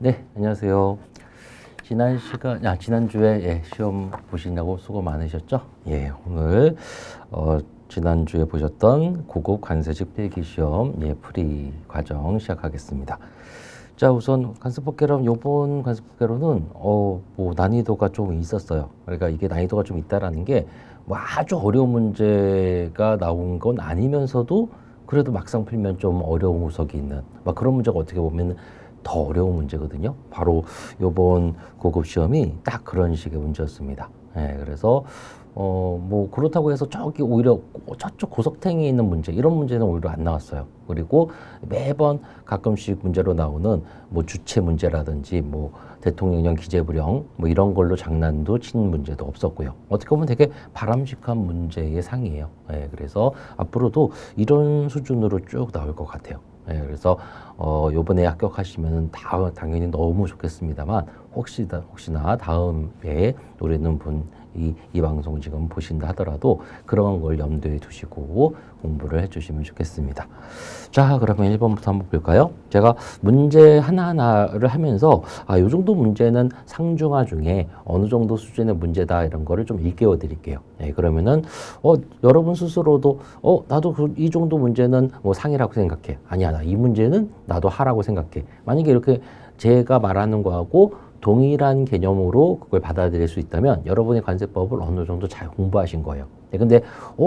네, 안녕하세요. 지난주에 시험 보시냐고 수고 많으셨죠? 오늘 지난주에 보셨던 고급 관세직 필기 시험 풀이 과정 시작하겠습니다. 자, 우선 관세법개론 요번 관세법개론은 뭐 난이도가 좀 있었어요. 그러니까 이게 난이도가 좀 있다라는 게 뭐 아주 어려운 문제가 나온 건 아니면서도 그래도 막상 풀면 좀 어려운 구석이 있는 막 그런 문제가 어떻게 보면 더 어려운 문제거든요. 바로 요번 고급 시험이 딱 그런 식의 문제였습니다. 그래서 뭐 그렇다고 해서 저기 오히려 저쪽 고석탱이에 있는 문제 이런 문제는 오히려 안 나왔어요. 그리고 매번 가끔씩 문제로 나오는 뭐 주체 문제라든지 뭐 대통령령 기재불형 뭐 이런 걸로 장난도 친 문제도 없었고요. 어떻게 보면 되게 바람직한 문제의 상이에요. 그래서 앞으로도 이런 수준으로 쭉 나올 것 같아요. 그래서 요번에 합격하시면 당연히 너무 좋겠습니다만 혹시나 다음에 노리는 분 이 방송 지금 보신다 하더라도 그런 걸 염두에 두시고 공부를 해주시면 좋겠습니다. 자, 그러면 1번부터 한번 볼까요? 제가 문제 하나하나를 하면서 요 정도 문제는 상중하 중에 어느 정도 수준의 문제다 이런 거를 좀 일깨워 드릴게요. 그러면은 여러분 스스로도 나도 이 정도 문제는 뭐 상이라고 생각해. 아니야, 나 이 문제는 나도 하라고 생각해. 만약에 이렇게 제가 말하는 거하고 동일한 개념으로 그걸 받아들일 수 있다면 여러분의 관세법을 어느 정도 잘 공부하신 거예요. 근데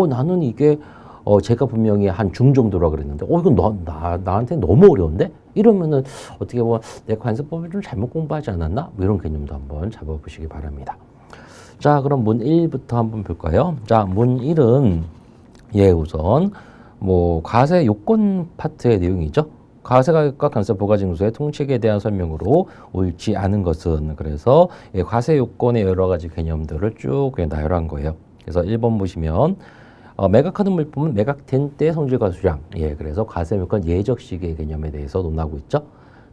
나는 이게 제가 분명히 한 중 정도라 그랬는데 이건 나한테 너무 어려운데? 이러면은 어떻게 보면 내 관세법을 좀 잘못 공부하지 않았나? 뭐 이런 개념도 한번 잡아보시기 바랍니다. 자, 그럼 문 1부터 한번 볼까요? 자, 문 1은 우선 뭐 과세 요건 파트의 내용이죠. 과세가격과 관세 부가징수의 통칙에 대한 설명으로 옳지 않은 것은 그래서 과세 요건의 여러 가지 개념들을 쭉 그냥 나열한 거예요. 그래서 1번 보시면 매각하는 물품은 매각된 때 성질과 수량. 그래서 과세 요건 예적 시기의 개념에 대해서 논하고 있죠.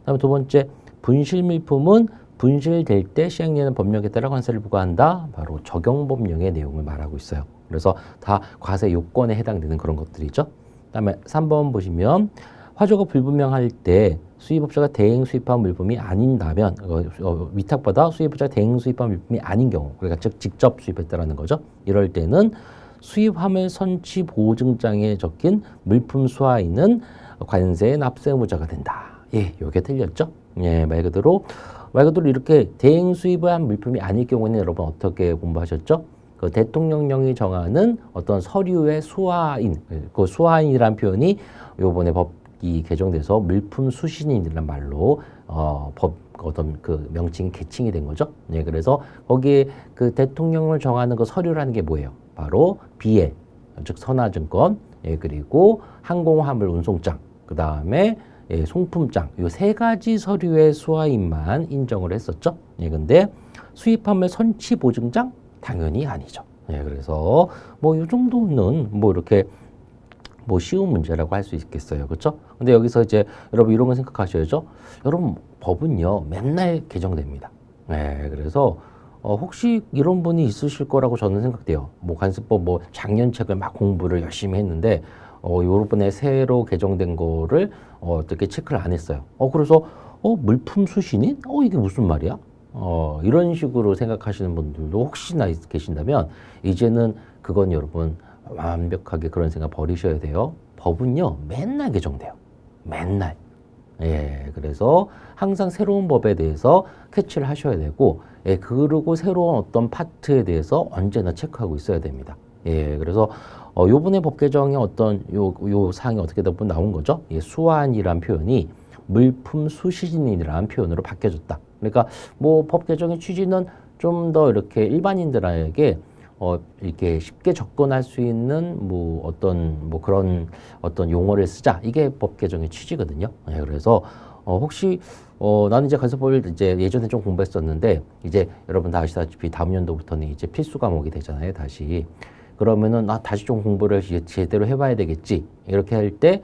그다음에 두 번째 분실 물품은 분실될 때 시행령의 법령에 따라 관세를 부과한다. 바로 적용법령의 내용을 말하고 있어요. 그래서 다 과세 요건에 해당되는 그런 것들이죠. 그다음에 3번 보시면 화조가 불분명할 때 수입업자가 대행 수입한 물품이 아닌다면 위탁받아 수입업자가 대행 수입한 물품이 아닌 경우 그러니까 즉 직접 수입했다라는 거죠. 이럴 때는 수입화물 선취 보증장에 적힌 물품 수하인은 관세의 납세 의무자가 된다. 요게 틀렸죠? 말 그대로 이렇게 대행 수입을 한 물품이 아닐 경우에는 여러분 어떻게 공부하셨죠? 그 대통령령이 정하는 어떤 서류의 수하인, 그 수하인이라는 표현이 요번에 법이 개정돼서 물품 수신인이라는 말로 어떤 그 명칭이 개칭이 된 거죠. 그래서 거기에 그 대통령을 정하는 그 서류라는 게 뭐예요? 바로 비에, 즉 선화증권, 그리고 항공화물 운송장, 그 다음에 송품장, 이 세 가지 서류의 수하인만 인정을 했었죠. 근데 수입하면 선취보증장 당연히 아니죠. 그래서 뭐 이 정도는 뭐 이렇게 뭐 쉬운 문제라고 할 수 있겠어요. 그렇죠? 근데 여기서 이제 여러분 이런 거 생각하셔야죠. 여러분 법은요 맨날 개정됩니다. 그래서 혹시 이런 분이 있으실 거라고 저는 생각돼요. 뭐 관세법 뭐 작년 책을 막 공부를 열심히 했는데 요번에 새로 개정된 거를 어떻게 체크를 안 했어요. 그래서 물품 수신인? 이게 무슨 말이야? 이런 식으로 생각하시는 분들도 혹시나 계신다면 이제는 그건 여러분 완벽하게 그런 생각 버리셔야 돼요. 법은요 맨날 개정돼요. 맨날. 그래서 항상 새로운 법에 대해서 캐치를 하셔야 되고, 그리고 새로운 어떤 파트에 대해서 언제나 체크하고 있어야 됩니다. 그래서 요번에 법 개정에 어떤 요 사항이 어떻게 보면 나온 거죠. 수완이란 표현이 물품 수신인이라는 표현으로 바뀌어졌다. 그러니까 뭐 법 개정의 취지는 좀 더 이렇게 일반인들에게 이렇게 쉽게 접근할 수 있는 뭐 어떤 뭐 그런 어떤 용어를 쓰자. 이게 법 개정의 취지거든요. 그래서 혹시 나는 이제 관세법을 이제 예전에 좀 공부했었는데 이제 여러분 다 아시다시피 다음 연도부터는 이제 필수 과목이 되잖아요. 다시. 그러면은 다시 좀 공부를 제대로 해봐야 되겠지. 이렇게 할 때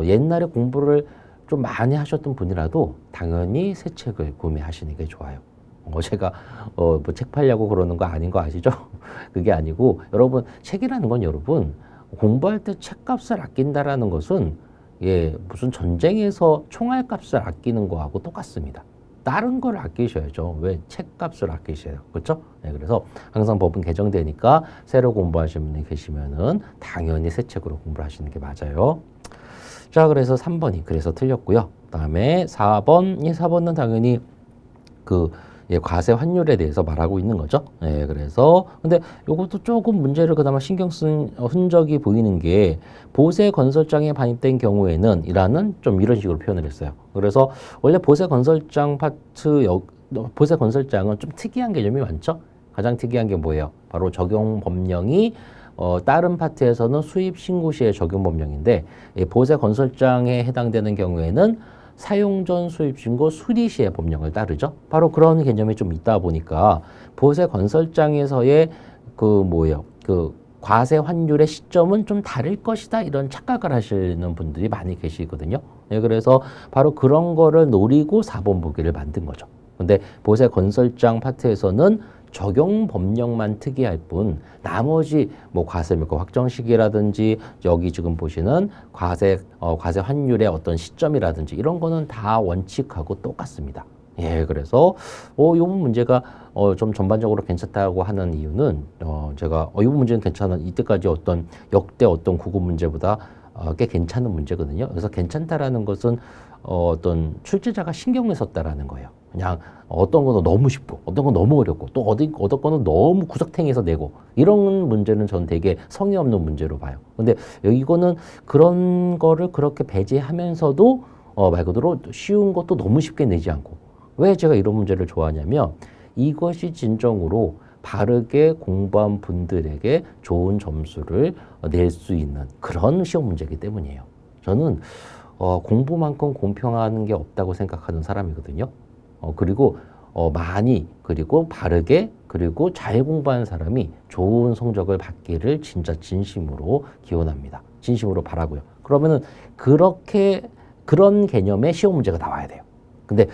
옛날에 공부를 좀 많이 하셨던 분이라도 당연히 새 책을 구매하시는 게 좋아요. 제가 뭐 책 팔려고 그러는 거 아닌 거 아시죠? 그게 아니고 여러분 책이라는 건 여러분 공부할 때 책값을 아낀다라는 것은 무슨 전쟁에서 총알값을 아끼는 거하고 똑같습니다. 다른 걸 아끼셔야죠. 왜? 책값을 아끼셔요. 그렇죠? 네, 그래서 항상 법은 개정되니까 새로 공부하시는 분이 계시면은 당연히 새 책으로 공부를 하시는 게 맞아요. 자, 그래서 3번이 그래서 틀렸고요. 그다음에 4번, 이 4번은 당연히 그 과세 환율에 대해서 말하고 있는 거죠. 예, 그래서 근데 요것도 조금 문제를 그나마 신경 쓴 흔적이 보이는 게 보세 건설장에 반입된 경우에는 이라는 좀 이런 식으로 표현을 했어요. 그래서 원래 보세 건설장 파트 보세 건설장은 좀 특이한 개념이 많죠. 가장 특이한 게 뭐예요? 바로 적용 법령이 다른 파트에서는 수입 신고 시의 적용 법령인데 보세 건설장에 해당되는 경우에는 사용 전 수입 신고 수리 시의 법령을 따르죠. 바로 그런 개념이 좀 있다 보니까 보세 건설장에서의 그 과세 환율의 시점은 좀 다를 것이다 이런 착각을 하시는 분들이 많이 계시거든요. 네, 그래서 바로 그런 거를 노리고 4번 보기를 만든 거죠. 근데 보세 건설장 파트에서는 적용 법령만 특이할 뿐 나머지 뭐 과세물가 확정 시기라든지 여기 지금 보시는 과세 환율의 어떤 시점이라든지 이런 거는 다 원칙하고 똑같습니다. 예, 그래서 이 부분 문제가 좀 전반적으로 괜찮다고 하는 이유는 제가 이 부분 문제는 괜찮은 이때까지 어떤 역대 어떤 국어 문제보다 꽤 괜찮은 문제거든요. 그래서 괜찮다라는 것은 어떤 출제자가 신경을 썼다라는 거예요. 그냥 어떤 거는 너무 쉽고 어떤 건 너무 어렵고 또 어떤 거는 너무 구석탱이에서 내고 이런 문제는 저는 되게 성의 없는 문제로 봐요. 근데 이거는 그런 거를 그렇게 배제하면서도 말 그대로 쉬운 것도 너무 쉽게 내지 않고 왜 제가 이런 문제를 좋아하냐면 이것이 진정으로 바르게 공부한 분들에게 좋은 점수를 낼 수 있는 그런 시험 문제이기 때문이에요. 저는 공부만큼 공평한 게 없다고 생각하는 사람이거든요. 그리고 많이 그리고 바르게 그리고 잘 공부하는 사람이 좋은 성적을 받기를 진짜 진심으로 기원합니다. 진심으로 바라고요. 그러면은 그런 개념의 시험 문제가 나와야 돼요. 근데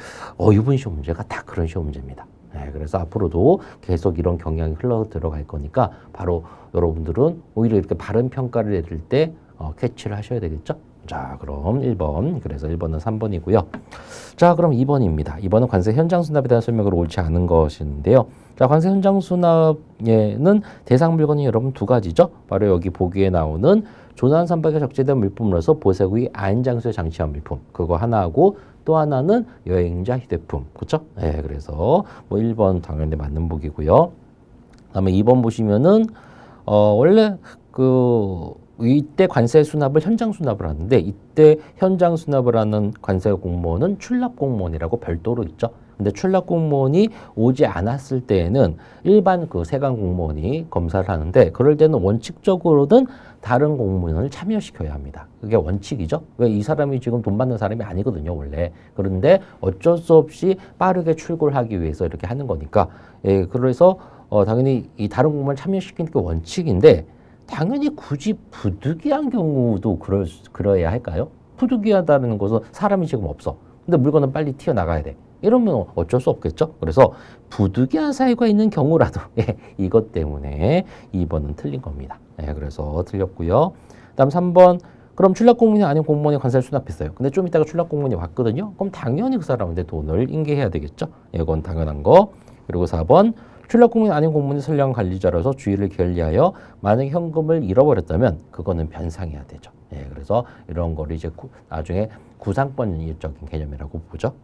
이번 시험 문제가 다 그런 시험 문제입니다. 네, 그래서 앞으로도 계속 이런 경향이 흘러 들어갈 거니까 바로 여러분들은 오히려 이렇게 바른 평가를 내릴 때 캐치를 하셔야 되겠죠. 자, 그럼 1번. 그래서 1번은 3번이고요. 자, 그럼 2번입니다. 2번은 관세 현장 수납에 대한 설명으로 옳지 않은 것인데요. 자, 관세 현장 수납에는 대상 물건이 여러분 두 가지죠. 바로 여기 보기에 나오는 조난 선박에 적재된 물품으로서 보세국이 아닌 장소에 장치한 물품. 그거 하나하고 또 하나는 여행자 휴대품. 그렇죠? 네, 그래서 뭐 1번 당연히 맞는 보기고요. 그다음에 2번 보시면은 원래 이때 관세 수납을 현장 수납을 하는데 이때 현장 수납을 하는 관세 공무원은 출납 공무원이라고 별도로 있죠. 근데 출납 공무원이 오지 않았을 때에는 일반 세관 공무원이 검사를 하는데 그럴 때는 원칙적으로는 다른 공무원을 참여시켜야 합니다. 그게 원칙이죠. 왜 이 사람이 지금 돈 받는 사람이 아니거든요, 원래. 그런데 어쩔 수 없이 빠르게 출고를 하기 위해서 이렇게 하는 거니까. 예, 그래서 당연히 이 다른 공무원을 참여시키는 게 원칙인데 당연히 굳이 부득이한 경우도 그러야 할까요? 부득이하다는 것은 사람이 지금 없어. 근데 물건은 빨리 튀어나가야 돼. 이러면 어쩔 수 없겠죠? 그래서 부득이한 사유가 있는 경우라도 이것 때문에 2번은 틀린 겁니다. 그래서 틀렸고요. 다음 3번. 그럼 출납 공무원이 아닌 공무원이 관세를 수납했어요. 근데 좀 이따가 출납 공무원이 왔거든요. 그럼 당연히 그 사람한테 돈을 인계해야 되겠죠? 이건 당연한 거. 그리고 4번. 출납 공무원이 아닌 공무원이 선량 관리자라서 주의를 게을리하여 만약 현금을 잃어버렸다면 그거는 변상해야 되죠. 그래서 이런 거를 이제 나중에 구상권적인 개념이라고 보죠.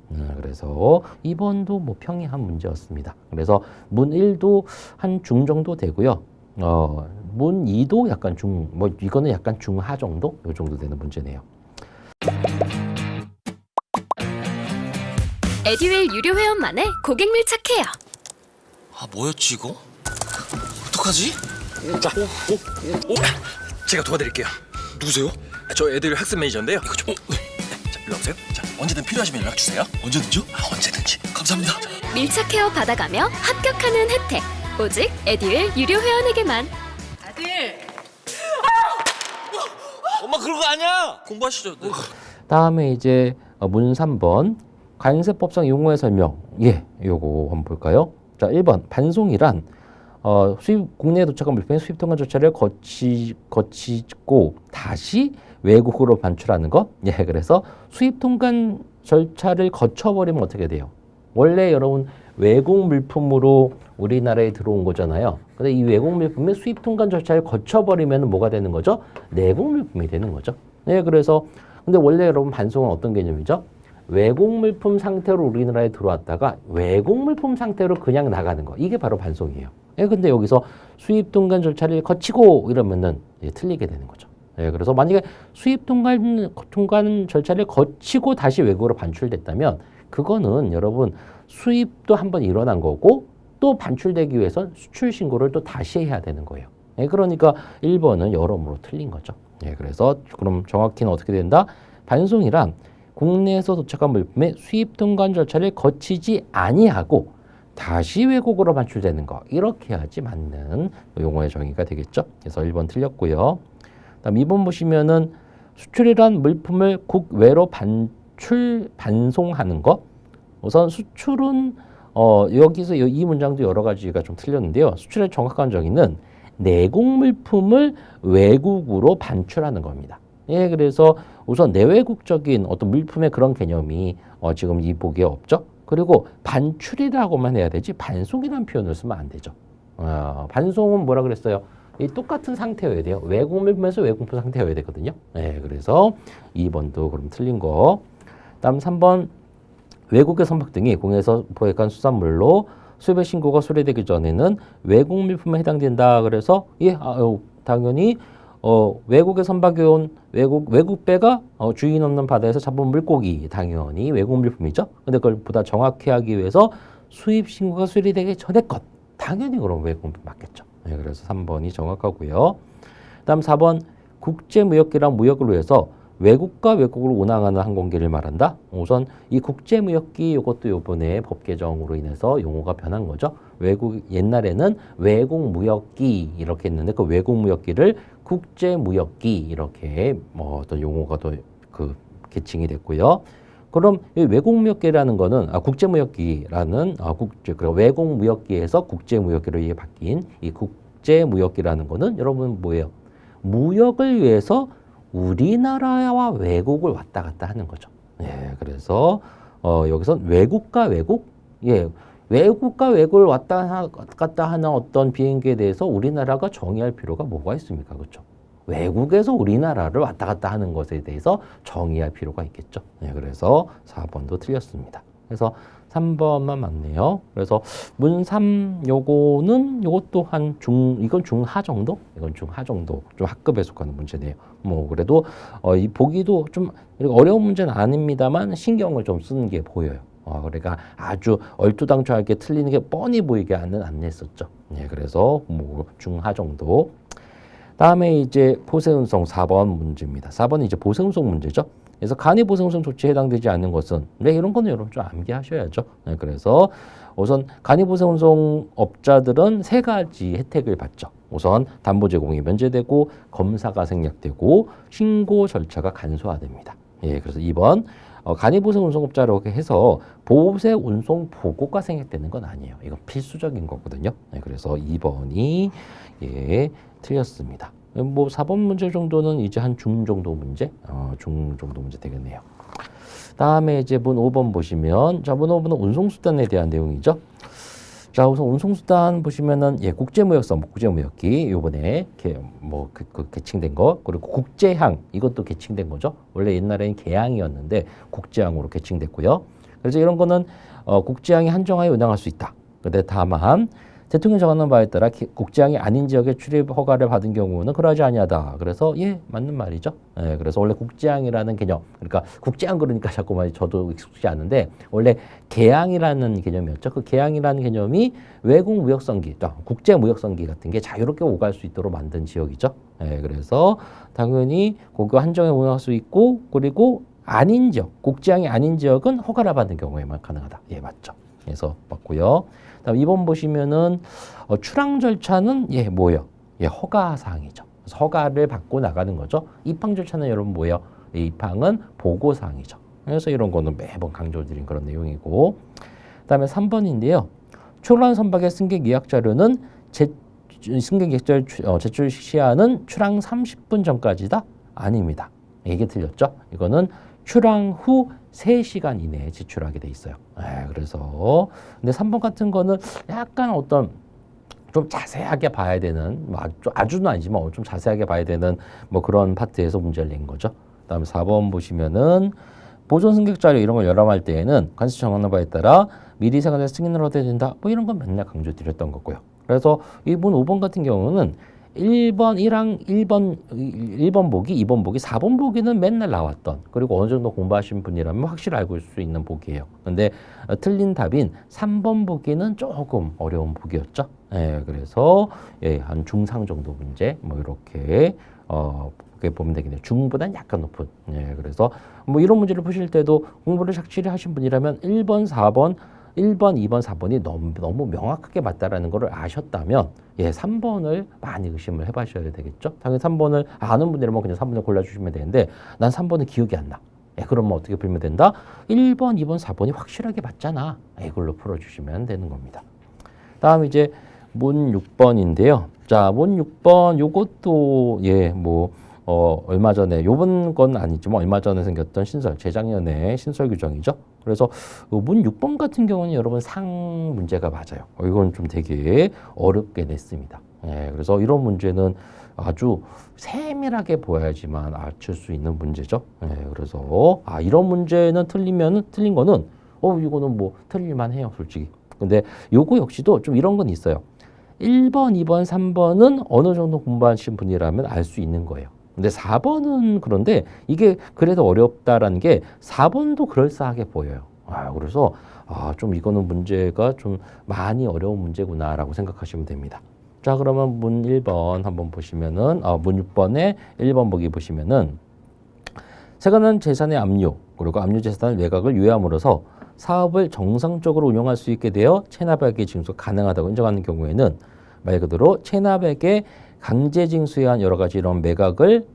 그래서 2번도 뭐 평이한 문제였습니다. 그래서 문 1도 한 중 정도 되고요. 문 2도 약간 이거는 약간 중하 정도? 요 정도 되는 문제네요. 에듀윌 유료 회원만의 고객 밀착해요. 뭐였지 이거? 어떡하지? 자, 제가 도와드릴게요. 누구세요? 저 애들 학습 매니저인데요. 이거 좀. 네. 자, 일로 오세요. 자, 언제든 필요하시면 연락 주세요. 언제든지요? 언제든지. 감사합니다. 밀착 헤어 받아가며 합격하는 혜택. 오직 에듀윌 유료 회원에게만. 아들, 엄마 그런 거 아니야. 공부하시죠. 네. 다음에 이제 문 3번 관세법상 용어의 설명. 요거 한번 볼까요? 자, 1번 반송이란 국내에 도착한 물품의 수입 통관 절차를 거치고 다시 외국으로 반출하는 것. 그래서 수입 통관 절차를 거쳐버리면 어떻게 돼요? 원래 여러분 외국 물품으로 우리나라에 들어온 거잖아요. 근데 이 외국 물품의 수입 통관 절차를 거쳐버리면 뭐가 되는 거죠? 내국 물품이 되는 거죠. 네, 그래서 근데 원래 여러분 반송은 어떤 개념이죠? 외국 물품 상태로 우리나라에 들어왔다가 외국 물품 상태로 그냥 나가는 거. 이게 바로 반송이에요. 예, 근데 여기서 수입 통관 절차를 거치고 이러면은 틀리게 되는 거죠. 예, 그래서 만약에 수입 통관 절차를 거치고 다시 외국으로 반출됐다면 그거는 여러분 수입도 한번 일어난 거고 또 반출되기 위해서 수출 신고를 또 다시 해야 되는 거예요. 예, 그러니까 1번은 여러모로 틀린 거죠. 예, 그래서 그럼 정확히는 어떻게 된다? 반송이란 국내에서 도착한 물품의 수입 통관 절차를 거치지 아니하고 다시 외국으로 반출되는 거. 이렇게 해야지 맞는 용어의 정의가 되겠죠. 그래서 1번 틀렸고요. 다음 2번 보시면은 수출이란 물품을 국외로 반송하는 것. 우선 수출은 여기서 이 문장도 여러 가지가 좀 틀렸는데요. 수출의 정확한 정의는 내국 물품을 외국으로 반출하는 겁니다. 예, 그래서 우선 내외국적인 어떤 물품의 그런 개념이 지금 이 보기에 없죠. 그리고 반출이라고만 해야 되지 반송이라는 표현을 쓰면 안 되죠. 반송은 뭐라 그랬어요? 이 똑같은 상태여야 돼요. 외국 물품에서 외국 물품 상태여야 되거든요. 네, 그래서 2번도 그럼 틀린 거. 다음 3번 외국의 선박 등이 국내에서 포획한 수산물로 수입의 신고가 수리되기 전에는 외국 물품에 해당된다. 그래서 당연히 외국에 선박이 온 외국 배가 주인 없는 바다에서 잡은 물고기 당연히 외국 물품이죠. 근데 그걸 보다 정확히 하기 위해서 수입 신고가 수리되기 전에 것 당연히 그럼 외국 물품 맞겠죠. 네, 그래서 3번이 정확하고요. 다음 4번 국제무역기란 무역을 위해서 외국과 외국을 운항하는 항공기를 말한다. 우선 이 국제무역기 이것도 요번에 법 개정으로 인해서 용어가 변한 거죠. 옛날에는 외국무역기 이렇게 했는데 그 외국무역기를 국제무역기 이렇게 어떤 용어가 더 개칭이 됐고요. 그럼 이 외국무역기라는 거는 국제무역기라는 외국무역기에서 국제무역기로 이게 바뀐 이 국제무역기라는 거는 여러분 뭐예요? 무역을 위해서 우리나라와 외국을 왔다 갔다 하는 거죠. 예, 그래서 여기선 외국과 외국, 외국과 외국을 왔다 갔다 하는 어떤 비행기에 대해서 우리나라가 정의할 필요가 뭐가 있습니까, 그렇죠? 외국에서 우리나라를 왔다 갔다 하는 것에 대해서 정의할 필요가 있겠죠. 예, 그래서 4번도 틀렸습니다. 그래서 3번만 맞네요. 그래서 문3 요것도 이건 중하 정도? 이건 중하 정도. 좀 학급에 속하는 문제네요. 그래도 이 보기도 좀 어려운 문제는 아닙니다만 신경을 좀 쓰는 게 보여요. 그러니까 아주 얼토당토하게 틀리는 게 뻔히 보이게 안 냈었죠. 예, 그래서 중하 정도. 다음에 이제 보세운송 4번 문제입니다. 4번은 이제 보세운송 문제죠. 그래서 간이 보세운송 조치에 해당되지 않는 것은 이런 거는 여러분 좀 암기하셔야죠. 네, 그래서 우선 간이 보세운송 업자들은 3가지 혜택을 받죠. 우선 담보 제공이 면제되고 검사가 생략되고 신고 절차가 간소화됩니다. 예, 그래서 2번 간이 보세운송업자라고 해서 보세운송 보고가 생략되는 건 아니에요. 이건 필수적인 거거든요. 네, 그래서 2번이 틀렸습니다. 4번 문제 정도는 이제 한 중 정도 문제, 중 정도 문제 되겠네요. 다음에 이제 문 5번 보시면, 문 5번은 운송수단에 대한 내용이죠. 자, 우선 운송수단 보시면은, 국제무역선, 국제무역기, 요번에, 개칭된 거, 그리고 국제항, 이것도 개칭된 거죠. 원래 옛날에는 개항이었는데, 국제항으로 개칭됐고요. 그래서 이런 거는, 국제항이 한정하에 운항할 수 있다. 근데 다만, 대통령이 정하는 바에 따라 국제항이 아닌 지역에 출입 허가를 받은 경우는 그러하지 아니하다. 그래서 맞는 말이죠. 예, 그래서 원래 국제항이라는 개념, 그러니까 국제항 그러니까 자꾸만 저도 익숙지 않은데 원래 개항이라는 개념이었죠. 그 개항이라는 개념이 외국 무역선기, 국제 무역선기 같은 게 자유롭게 오갈 수 있도록 만든 지역이죠. 예, 그래서 당연히 그거 한정에 운항할 수 있고 그리고 아닌 지역, 국제항이 아닌 지역은 허가를 받는 경우에만 가능하다. 예, 맞죠. 그래서 맞고요. 다음 2번 보시면은 출항 절차는 뭐예요? 허가 사항이죠. 그래서 허가를 받고 나가는 거죠. 입항 절차는 여러분 뭐예요? 입항은 보고 사항이죠. 그래서 이런 거는 매번 강조드린 그런 내용이고. 그다음에 3번인데요. 출항 선박의 승객 예약 자료는 승객 예약 자료 제출 시한은 출항 30분 전까지다? 아닙니다. 이게 틀렸죠? 이거는 출항 후 3시간 이내에 지출하게 돼 있어요. 그래서 근데 3번 같은 거는 약간 어떤 좀 자세하게 봐야 되는 아주는 아니지만 좀 자세하게 봐야 되는 뭐 그런 파트에서 문제를 낸 거죠. 그다음에 4번 보시면은 보존 승객 자료 이런 걸 열람할 때에는 관세 정하는 바에 따라 미리 세관자 승인을 얻어야 된다. 뭐 이런 건 맨날 강조드렸던 거고요. 그래서 이번 5번 같은 경우는 1번 1번 보기, 2번 보기, 4번 보기는 맨날 나왔던 그리고 어느 정도 공부하신 분이라면 확실히 알고 있을 수 있는 보기예요. 근데 틀린 답인 3번 보기는 조금 어려운 보기였죠. 그래서 한 중상 정도 문제 뭐 이렇게 그렇게 보면 되겠네요. 중보다는 약간 높은. 그래서 뭐 이런 문제를 푸실 때도 공부를 착실히 하신 분이라면 1번, 2번, 4번이 너무 명확하게 맞다라는 것을 아셨다면 3번을 많이 의심을 해봐셔야 되겠죠. 당연히 3번을 아는 분이라면 그냥 3번을 골라주시면 되는데 난 3번은 기억이 안 나. 그러면 어떻게 풀면 된다? 1번, 2번, 4번이 확실하게 맞잖아. 이걸로 풀어주시면 되는 겁니다. 다음 이제 문 6번인데요. 자, 문 6번 요것도 얼마 전에 요번 건 아니지만 얼마 전에 생겼던 신설, 재작년에 신설 규정이죠. 그래서 문 6번 같은 경우는 여러분 상 문제가 맞아요. 이건 좀 되게 어렵게 냈습니다. 그래서 이런 문제는 아주 세밀하게 보야지만 맞출 수 있는 문제죠. 그래서 이런 문제는 틀린 거는 이거는 뭐 틀릴만 해요, 솔직히. 근데 요거 역시도 좀 이런 건 있어요. 1번, 2번, 3번은 어느 정도 공부하신 분이라면 알 수 있는 거예요. 근데 4번은 그런데 이게 그래도 어렵다라는 게 4번도 그럴싸하게 보여요. 그래서 좀 이거는 문제가 좀 많이 어려운 문제구나라고 생각하시면 됩니다. 자, 그러면 문 1번 한번 보시면은 문 6번에 1번 보기 보시면은 세관한 재산의 압류 그리고 압류 재산의 매각을 유예함으로써 사업을 정상적으로 운영할 수 있게 되어 체납액의 징수가 가능하다고 인정하는 경우에는 말 그대로 체납액의 강제 징수에 한 여러 가지 이런 매각을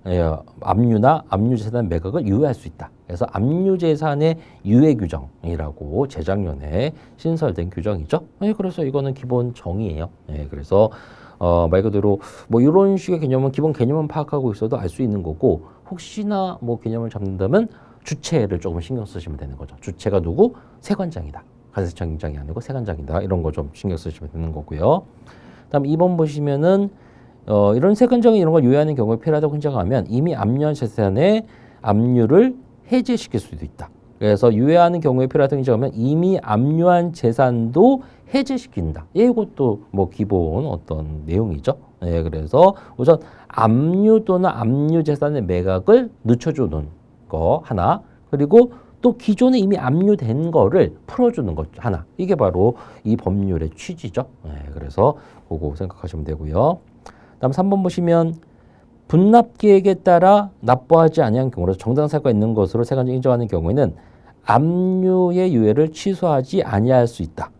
압류나 압류 재산 매각을 유예할 수 있다. 그래서 압류 재산의 유예 규정이라고 재작년에 신설된 규정이죠. 그래서 이거는 기본 정의예요. 그래서 말 그대로 뭐 이런 식의 개념은 기본 개념만 파악하고 있어도 알 수 있는 거고 혹시나 뭐 개념을 잡는다면 주체를 조금 신경 쓰시면 되는 거죠. 주체가 누구? 세관장이다. 관세청장이 아니고 세관장이다. 이런 거 좀 신경 쓰시면 되는 거고요. 다음 2번 보시면은 이런 세관장이 이런 걸 유예하는 경우에 필요하다고 인정하면 이미 압류한 재산의 압류를 해제시킬 수도 있다. 그래서 유예하는 경우에 필요하다고 인정하면 이미 압류한 재산도 해제시킨다. 이것도 뭐 기본 어떤 내용이죠. 그래서 우선 압류 또는 압류 재산의 매각을 늦춰주는 거 하나, 그리고 또 기존에 이미 압류된 거를 풀어주는 것 하나. 이게 바로 이 법률의 취지죠. 그래서 그거 생각하시면 되고요. 다음 3번 보시면 분납 계획에 따라 납부하지 아니한 경우로 정당사유가 있는 것으로 세관장이 인정하는 경우에는 압류의 유예를 취소하지 아니할 수 있다.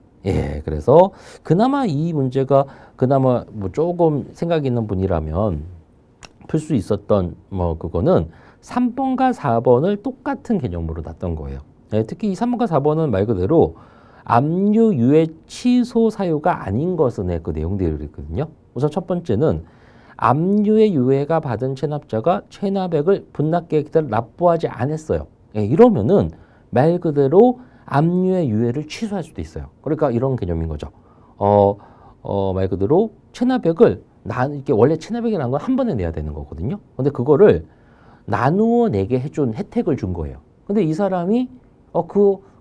그래서 그나마 이 문제가 그나마 뭐 조금 생각이 있는 분이라면 풀 수 있었던 뭐 그거는 3번과 4번을 똑같은 개념으로 놨던 거예요. 특히 이 3번과 4번은 말 그대로 압류 유예 취소 사유가 아닌 것은 그 내용들이 있거든요. 우선 첫 번째는 압류의 유예가 받은 체납자가 체납액을 분납 계획에 따라 납부하지 않았어요. 이러면은 말 그대로 압류의 유예를 취소할 수도 있어요. 그러니까 이런 개념인 거죠. 말 그대로 체납액을 이게 원래 체납액이 난 건 한 번에 내야 되는 거거든요. 근데 그거를 나누어 내게 해준 혜택을 준 거예요. 근데 이 사람이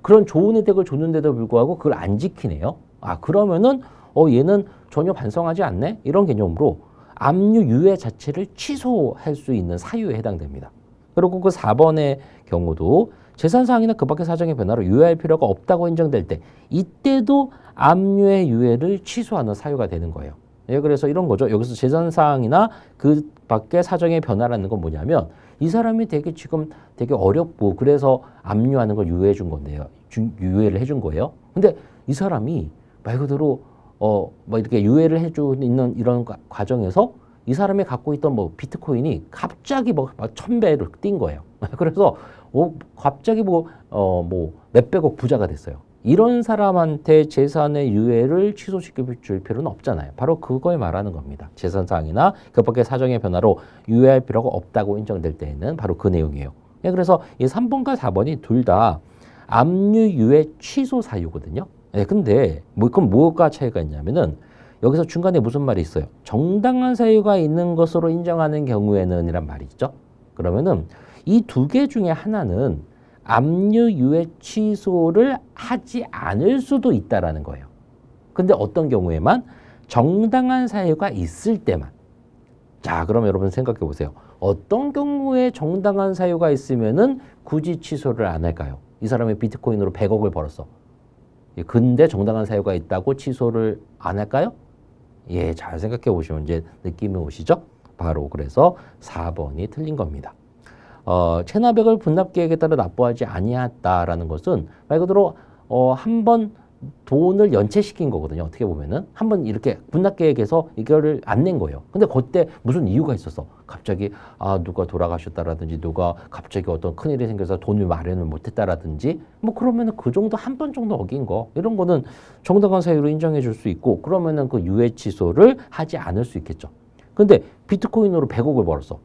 그런 좋은 혜택을 줬는데도 불구하고 그걸 안 지키네요. 그러면은 얘는 전혀 반성하지 않네? 이런 개념으로 압류 유예 자체를 취소할 수 있는 사유에 해당됩니다. 그리고 그 4번의 경우도 재산사항이나 그 밖의 사정의 변화로 유예할 필요가 없다고 인정될 때 이때도 압류의 유예를 취소하는 사유가 되는 거예요. 그래서 이런 거죠. 여기서 재산사항이나 그 밖의 사정의 변화라는 건 뭐냐면 이 사람이 지금 되게 어렵고 그래서 압류하는 걸 유예해 준 건데요. 유예를 해준 거예요. 근데 이 사람이 말 그대로 뭐 이렇게 유예를 해주는 이런 과정에서 이 사람이 갖고 있던 뭐 비트코인이 갑자기 뭐 1000배로 뛴 거예요. 그래서 갑자기 뭐 몇백억 부자가 됐어요. 이런 사람한테 재산의 유예를 취소시켜 줄 필요는 없잖아요. 바로 그걸 말하는 겁니다. 재산사항이나 그 밖의 사정의 변화로 유예할 필요가 없다고 인정될 때에는 바로 그 내용이에요. 예, 그래서 이 3번과 4번이 둘 다 압류유예 취소 사유거든요. 예, 근데 그럼 뭐가 차이가 있냐면은 여기서 중간에 무슨 말이 있어요? 정당한 사유가 있는 것으로 인정하는 경우에는 이란 말이 있죠. 그러면은 이 두 개 중에 하나는 압류유예 취소를 하지 않을 수도 있다라는 거예요. 근데 어떤 경우에만? 정당한 사유가 있을 때만. 자, 그럼 여러분 생각해 보세요. 어떤 경우에 정당한 사유가 있으면은 굳이 취소를 안 할까요? 이 사람이 비트코인으로 100억을 벌었어. 근데 정당한 사유가 있다고 취소를 안 할까요? 예, 잘 생각해 보시면 이제 느낌이 오시죠? 바로 그래서 4번이 틀린 겁니다. 체납액을 분납계획에 따라 납부하지 아니했다라는 것은 말 그대로 한번 돈을 연체시킨 거거든요. 어떻게 보면은 한번 이렇게 분납계획에서 이거를 안 낸 거예요. 근데 그때 무슨 이유가 있었어. 갑자기 누가 돌아가셨다라든지 누가 갑자기 어떤 큰일이 생겨서 돈을 마련을 못했다라든지 뭐 그러면은 그 정도 한 번 정도 어긴 거 이런 거는 정당한 사유로 인정해 줄 수 있고 그러면은 그 유예 취소를 하지 않을 수 있겠죠. 근데 비트코인으로 100억을 벌었어.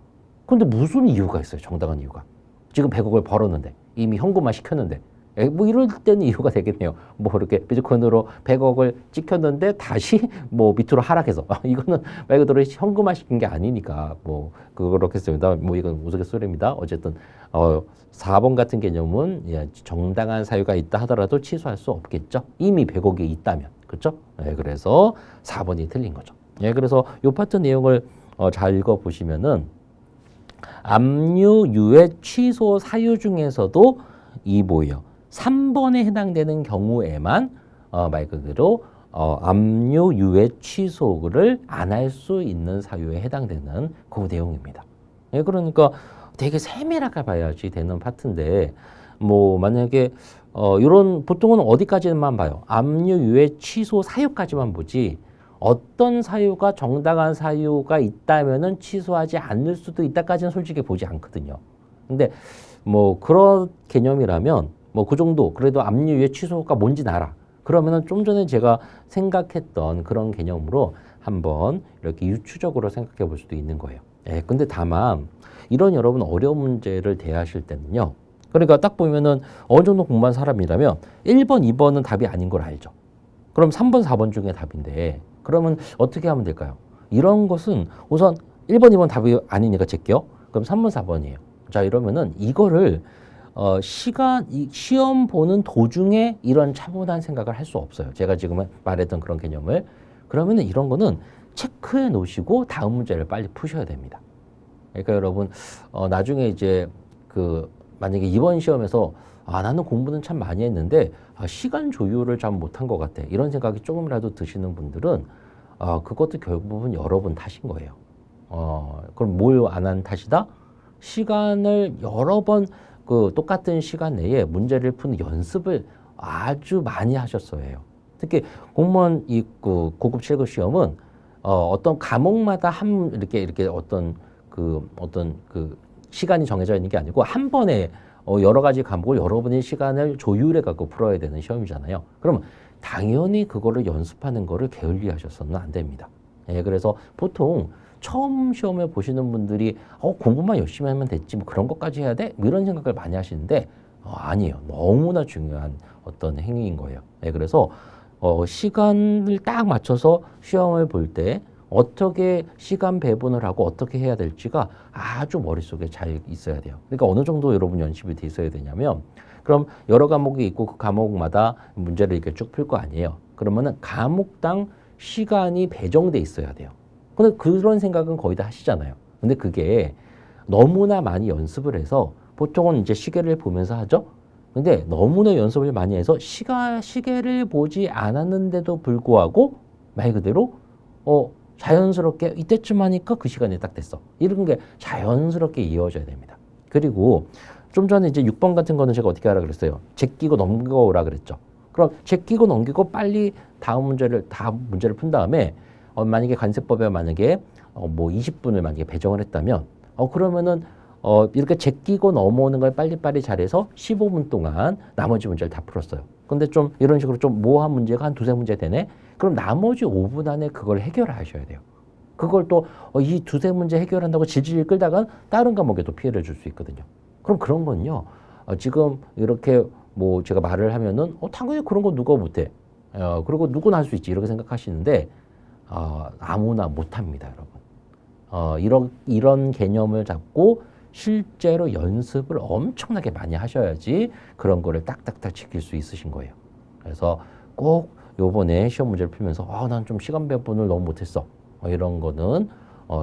근데 무슨 이유가 있어요? 정당한 이유가. 지금 100억을 벌었는데 이미 현금화 시켰는데 뭐 이럴 때는 이유가 되겠네요. 뭐 이렇게 비트코인으로 100억을 찍혔는데 다시 뭐 밑으로 하락해서 이거는 말 그대로 현금화 시킨 게 아니니까 뭐 그렇겠습니다. 뭐 이건 우스갯소리입니다. 어쨌든 4번 같은 개념은 정당한 사유가 있다 하더라도 취소할 수 없겠죠. 이미 100억이 있다면. 그렇죠? 예, 그래서 4번이 틀린 거죠. 예, 그래서 요 파트 내용을 잘 읽어 보시면은 압류유예 취소 사유 중에서도 이 뭐예요? 3번에 해당되는 경우에만 말 그대로 압류유예 취소를 안 할 수 있는 사유에 해당되는 그 내용입니다. 예, 그러니까 되게 세밀하게 봐야지 되는 파트인데 뭐 만약에 이런 보통은 어디까지만 봐요? 압류유예 취소 사유까지만 보지 어떤 사유가 정당한 사유가 있다면은 취소하지 않을 수도 있다까지는 솔직히 보지 않거든요. 근데 뭐 그런 개념이라면 뭐 그 정도 그래도 압류유예 취소가 뭔지 알아. 그러면은 좀 전에 제가 생각했던 그런 개념으로 한번 이렇게 유추적으로 생각해 볼 수도 있는 거예요. 예, 근데 다만 이런 여러분 어려운 문제를 대하실 때는요. 그러니까 딱 보면은 어느 정도 공부한 사람이라면 1번, 2번은 답이 아닌 걸 알죠. 그럼 3번, 4번 중에 답인데 그러면 어떻게 하면 될까요? 이런 것은 우선 1번, 2번 답이 아니니까 제껴. 그럼 3번, 4번이에요. 자, 이러면은 이거를 시험 보는 도중에 이런 차분한 생각을 할 수 없어요. 제가 지금 말했던 그런 개념을. 그러면은 이런 거는 체크해 놓으시고 다음 문제를 빨리 푸셔야 됩니다. 그러니까 여러분, 나중에 이제 만약에 이번 시험에서 나는 공부는 참 많이 했는데 시간 조율을 잘 못한 것 같아. 이런 생각이 조금이라도 드시는 분들은 그것도 결국은 여러분 탓인 거예요. 그럼 뭘 안 한 탓이다? 시간을 여러 번 똑같은 시간 내에 문제를 푸는 연습을 아주 많이 하셨어요. 특히 공무원 고급 7급 시험은 어떤 과목마다 이렇게 어떤 시간이 정해져 있는 게 아니고 한 번에 여러 가지 과목을 여러분의 시간을 조율해 갖고 풀어야 되는 시험이잖아요. 그러면 당연히 그거를 연습하는 거를 게을리하셔서는 안 됩니다. 예, 그래서 보통 처음 시험을 보시는 분들이 공부만 열심히 하면 됐지 뭐 그런 것까지 해야 돼? 뭐 이런 생각을 많이 하시는데 아니에요. 너무나 중요한 어떤 행위인 거예요. 예, 그래서 시간을 딱 맞춰서 시험을 볼 때 어떻게 시간 배분을 하고 어떻게 해야 될지가 아주 머릿속에 잘 있어야 돼요. 그러니까 어느 정도 여러분 연습이 돼 있어야 되냐면 그럼 여러 과목이 있고 그 과목마다 문제를 이렇게 쭉 풀 거 아니에요. 그러면은 과목당 시간이 배정돼 있어야 돼요. 근데 그런 생각은 거의 다 하시잖아요. 근데 그게 너무나 많이 연습을 해서 보통은 이제 시계를 보면서 하죠. 근데 너무나 연습을 많이 해서 시계를 보지 않았는데도 불구하고 말 그대로 자연스럽게 이때쯤 하니까 그 시간이 딱 됐어. 이런 게 자연스럽게 이어져야 됩니다. 그리고 좀 전에 이제 6번 같은 거는 제가 어떻게 하라 그랬어요? 제끼고 넘겨오라 그랬죠. 그럼 제끼고 넘기고 빨리 다음 문제를 푼 다음에 만약에 관세법에 만약에 뭐 20분을 만약에 배정을 했다면 그러면은 이렇게 제끼고 넘어오는 걸 빨리빨리 잘해서 15분 동안 나머지 문제를 다 풀었어요. 근데 좀 이런 식으로 좀 모호한 문제가 한 두세 문제 되네? 그럼 나머지 5분 안에 그걸 해결하셔야 돼요. 그걸 또 이 두세 문제 해결한다고 질질 끌다가 다른 과목에도 피해를 줄 수 있거든요. 그럼 그런 건요. 지금 이렇게 뭐 제가 말을 하면은 당연히 그런 거 누가 못해. 그리고 누구나 할 수 있지 이렇게 생각하시는데 아무나 못합니다, 여러분. 이런 개념을 잡고 실제로 연습을 엄청나게 많이 하셔야지 그런 거를 딱딱딱 지킬 수 있으신 거예요. 그래서 꼭 요번에 시험 문제를 풀면서 난 좀 시간 배분을 너무 못했어. 이런 거는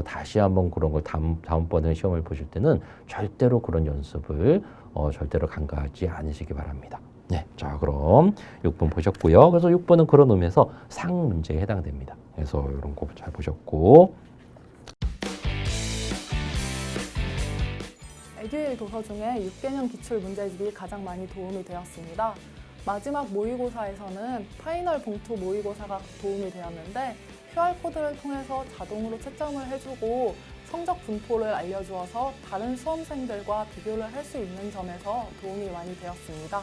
다시 한번 그런 걸 다음번에 시험을 보실 때는 절대로 그런 연습을 절대로 간과하지 않으시기 바랍니다. 네, 자 그럼 6번 보셨고요. 그래서 6번은 그런 의미에서 상 문제에 해당됩니다. 그래서 이런 거 잘 보셨고. 에듀윌 도서 중에 6개년 기출 문제집이 가장 많이 도움이 되었습니다. 마지막 모의고사에서는 파이널 봉투 모의고사가 도움이 되었는데 QR코드를 통해서 자동으로 채점을 해주고 성적 분포를 알려주어서 다른 수험생들과 비교를 할 수 있는 점에서 도움이 많이 되었습니다.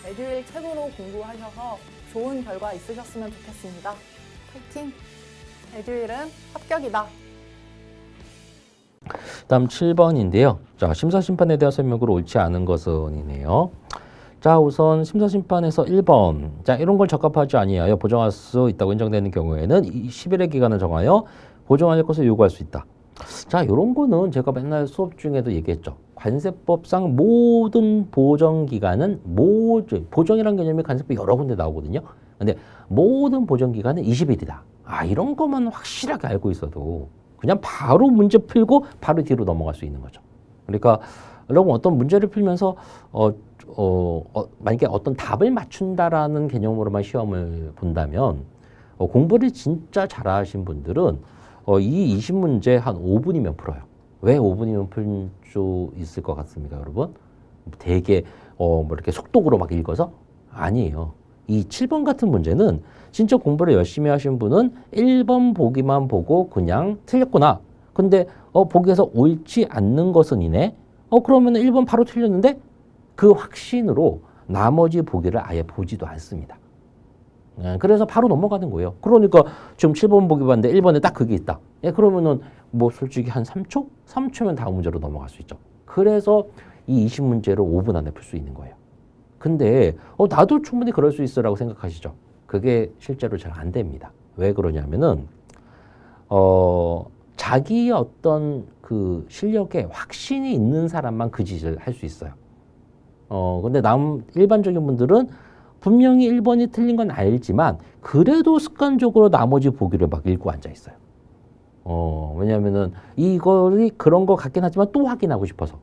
에듀윌 책으로 공부하셔서 좋은 결과 있으셨으면 좋겠습니다. 파이팅! 에듀윌은 합격이다. 다음 7번인데요. 자, 심사심판에 대한 설명으로 옳지 않은 것은이네요. 자, 우선 심사심판에서 1번. 자, 이런 걸 적합하지 아니하여 보정할 수 있다고 인정되는 경우에는 10일의 기간을 정하여 보정할 것을 요구할 수 있다. 자, 이런 거는 제가 맨날 수업 중에도 얘기했죠. 관세법상 모든 보정기간은 보정이라는 개념이 관세법 여러 군데 나오거든요. 근데 모든 보정기간은 20일이다. 이런 것만 확실하게 알고 있어도 그냥 바로 문제 풀고 바로 뒤로 넘어갈 수 있는 거죠. 그러니까 여러분 어떤 문제를 풀면서 만약에 어떤 답을 맞춘다라는 개념으로만 시험을 본다면 공부를 진짜 잘하신 분들은 이 20문제 한 5분이면 풀어요. 왜 5분이면 풀 수 있을 것 같습니까, 여러분? 되게 뭐 이렇게 속독으로 막 읽어서? 아니에요. 이 7번 같은 문제는 진짜 공부를 열심히 하신 분은 1번 보기만 보고 그냥 틀렸구나. 근데 보기에서 옳지 않는 것은 이네. 그러면 1번 바로 틀렸는데 그 확신으로 나머지 보기를 아예 보지도 않습니다. 그래서 바로 넘어가는 거예요. 그러니까 지금 7번 보기 봤는데 1번에 딱 그게 있다. 그러면은 뭐 솔직히 한 3초? 3초면 다음 문제로 넘어갈 수 있죠. 그래서 이 20문제를 5분 안에 풀 수 있는 거예요. 근데 나도 충분히 그럴 수 있어라고 생각하시죠. 그게 실제로 잘 안 됩니다. 왜 그러냐면은 자기의 어떤 그 실력에 확신이 있는 사람만 그 짓을 할 수 있어요. 근데 일반적인 분들은 분명히 1번이 틀린 건 알지만 그래도 습관적으로 나머지 보기를 막 읽고 앉아 있어요. 왜냐면은 이거이 그런 거 같긴 하지만 또 확인하고 싶어서.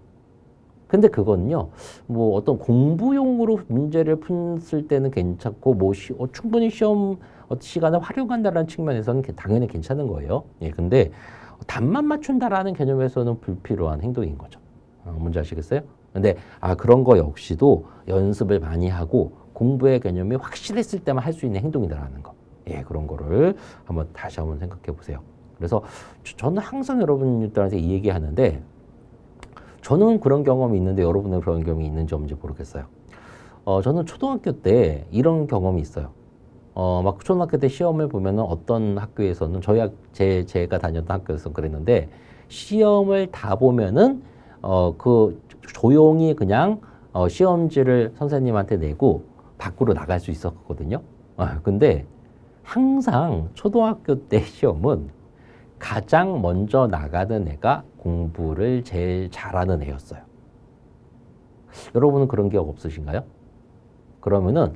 근데 그거는요, 뭐 어떤 공부용으로 문제를 풀 때는 괜찮고, 뭐 충분히 시험 시간을 활용한다라는 측면에서는 당연히 괜찮은 거예요. 근데 답만 맞춘다라는 개념에서는 불필요한 행동인 거죠. 뭔지 아시겠어요? 근데 그런 거 역시도 연습을 많이 하고 공부의 개념이 확실했을 때만 할 수 있는 행동이다라는 거. 그런 거를 다시 한번 생각해 보세요. 그래서 저는 항상 여러분들한테 이 얘기 하는데, 저는 그런 경험이 있는데 여러분은 그런 경험이 있는지 없는지 모르겠어요. 저는 초등학교 때 이런 경험이 있어요. 막 초등학교 때 시험을 보면은 어떤 학교에서는 제가 다녔던 학교에서 그랬는데, 시험을 다 보면은 그 조용히 그냥 시험지를 선생님한테 내고 밖으로 나갈 수 있었거든요. 근데 항상 초등학교 때 시험은 가장 먼저 나가는 애가 공부를 제일 잘하는 애였어요. 여러분은 그런 기억 없으신가요? 그러면은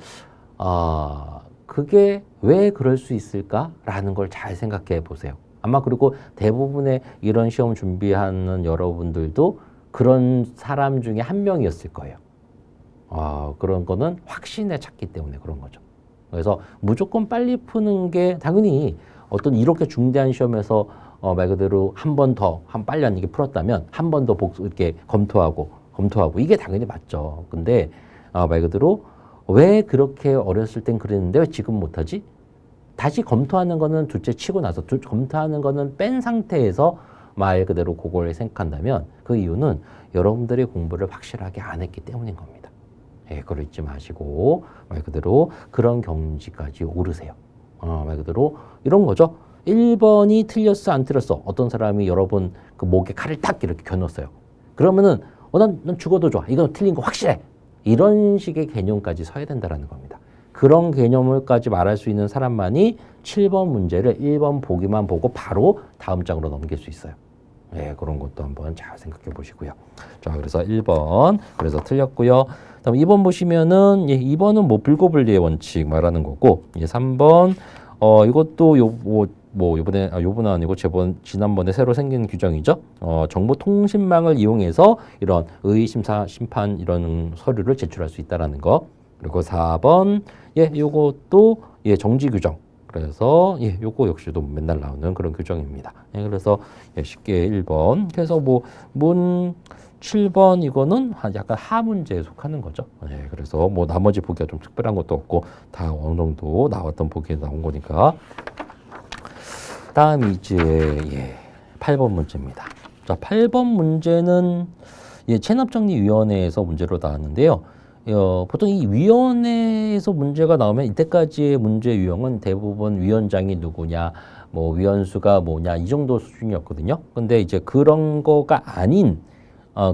그게 왜 그럴 수 있을까라는 걸 잘 생각해 보세요. 아마 그리고 대부분의 이런 시험 준비하는 여러분들도 그런 사람 중에 한 명이었을 거예요. 그런 거는 확신에 찼기 때문에 그런 거죠. 그래서 무조건 빨리 푸는 게 당연히 어떤 이렇게 중대한 시험에서 말 그대로 한 번 더, 빨리 안 이게 풀었다면 한 번 더 이렇게 검토하고 이게 당연히 맞죠. 근데 말 그대로 왜 그렇게 어렸을 땐 그랬는데 왜 지금 못하지? 다시 검토하는 거는 둘째 치고 나서 검토하는 거는 뺀 상태에서 말 그대로 그걸 생각한다면 그 이유는 여러분들이 공부를 확실하게 안 했기 때문인 겁니다. 그걸 잊지 마시고 말 그대로 그런 경지까지 오르세요. 말 그대로 이런 거죠. 1번이 틀렸어 안 틀렸어. 어떤 사람이 여러분 그 목에 칼을 딱 이렇게 겨눴어요. 그러면은 난 죽어도 좋아. 이건 틀린 거 확실해. 이런 식의 개념까지 서야 된다는 겁니다. 그런 개념을까지 말할 수 있는 사람만이 7번 문제를 1번 보기만 보고 바로 다음 장으로 넘길 수 있어요. 예, 그런 것도 한번 잘 생각해 보시고요. 자, 그래서 1번 그래서 틀렸고요. 그다음 2번 보시면은 2번은 뭐 불고분리의 원칙 말하는 거고, 3번 이것도 요번에 아니고 지난번에 새로 생긴 규정이죠. 정보통신망을 이용해서 이런 의의 심사 심판 이런 서류를 제출할 수 있다라는 거. 그리고 4번 요것도 정지 규정. 그래서 요거 역시도 맨날 나오는 그런 규정입니다. 그래서 쉽게 1번. 그래서 문 7번 이거는 약간 하문제에 속하는 거죠. 그래서 나머지 보기가 좀 특별한 것도 없고 다 어느 정도 나왔던 보기에 나온 거니까. 다음 이제 8번 문제입니다. 자, 8번 문제는 체납정리위원회에서 문제로 나왔는데요. 보통 이 위원회에서 문제가 나오면 이때까지의 문제 유형은 대부분 위원장이 누구냐, 위원수가 뭐냐 이 정도 수준이었거든요. 근데 이제 그런 거가 아닌